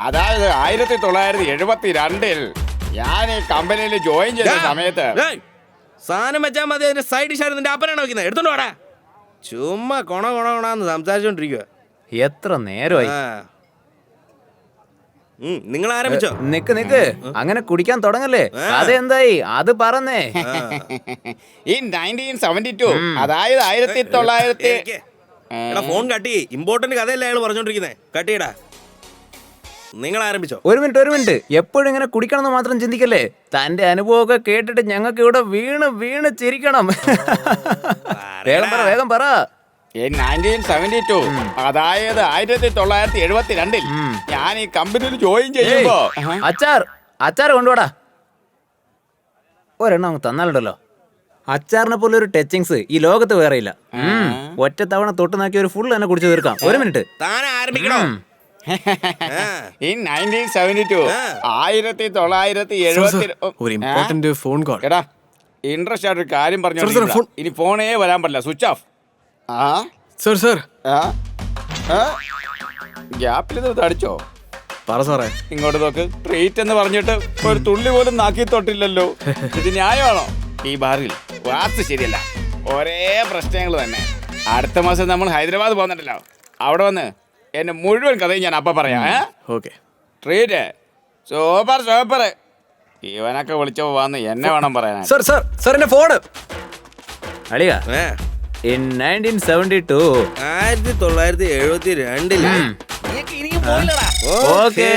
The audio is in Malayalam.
അതായത് 1972 ഞാൻ ഈ കമ്പനിയിൽ ജോയിൻ ചെയ്ത സമയത്ത് സാധനം വെച്ചാൽ മതി. അതിന്റെ സൈഡ് ഡിഷാണ് നിന്റെ അപ്പനാണ് വെക്കുന്നത്. എടുത്തോണ്ട് വാടാ. ചുമ്മാ കൊണന്ന് സംസാരിച്ചോണ്ടിരിക്കുക. എത്ര നേരമായി. നിങ്ങൾ ആരംഭിച്ചോ? നിക്ക് അങ്ങനെ കുടിക്കാൻ തുടങ്ങല്ലേ. അതെന്തായി അത് പറഞ്ഞേ. ഈ 1972 അതായത് 1900 ഫോൺ കട്ടി. ഇമ്പോർട്ടന്റ് കഥയല്ലേ അയാൾ പറഞ്ഞോണ്ടിരിക്കുന്നേ. കട്ടിയിടാ. നിങ്ങൾ ആരംഭിച്ചോ? ഒരു മിനിറ്റ് എപ്പോഴും ഇങ്ങനെ കുടിക്കണം എന്ന് മാത്രം ചിന്തിക്കല്ലേ. തന്റെ അനുഭവമൊക്കെ കേട്ടിട്ട് ഞങ്ങൾക്ക് ഇവിടെ വീണ് ചിരിക്കണം. വേഗം പറ. ഈ 1972 അതായത് 1972 ഞാൻ ഈ കമ്പനിയിൽ ജോയിൻ ചെയ്യുമ്പോ അച്ചാർ കൊണ്ടുപോടാ. ഒരെണ്ണം അങ്ങ് തന്നാലുണ്ടല്ലോ. അച്ചാറിനെ പോലെ ഒരു ടച്ചിങ്സ് ഈ ലോകത്ത് വേറെ ഇല്ല. ഒറ്റ തവണ തൊട്ട് നോക്കി ഒരു ഫുൾ തന്നെ കുടിച്ചു തീർക്കാം. ഒരു മിനിറ്റ്. താൻ ആരംഭിക്കണോ? ഈ 1972 1970 ഫോൺ കോൾ. എടാ ഇൻട്രസ്റ്റ് ആയിട്ടൊരു കാര്യം പറഞ്ഞു. ഇനി ഫോണേ വരാൻ പറ്റില്ല. Switch off. സർ ഗ്യാപ്പിൽ അടിച്ചോ? പറ സാറേ. ഇങ്ങോട്ട് നോക്ക്. ട്രീറ്റ് എന്ന് പറഞ്ഞിട്ട് ഒരു തുള്ളി പോലും നാക്കി തൊട്ടില്ലല്ലോ. ഇത് ന്യായമാണോ? ഈ ബാറിൽ വാസ്തു ശരിയല്ല. ഒരേ പ്രശ്നങ്ങൾ തന്നെ. അടുത്ത മാസം നമ്മൾ ഹൈദരാബാദ് പോകുന്നുണ്ടല്ലോ. അവിടെ വന്ന് എന്നെ മുഴുവൻ കഥയും ഞാൻ അപ്പം പറയാം. ഓക്കെ. Treat super. ഇവനൊക്കെ വിളിച്ചപ്പോ വന്ന് എന്നെ വേണം പറയാൻ. സർ എന്റെ ഫോണ്. അളിയാ in 1972 1972 ഓക്കേ.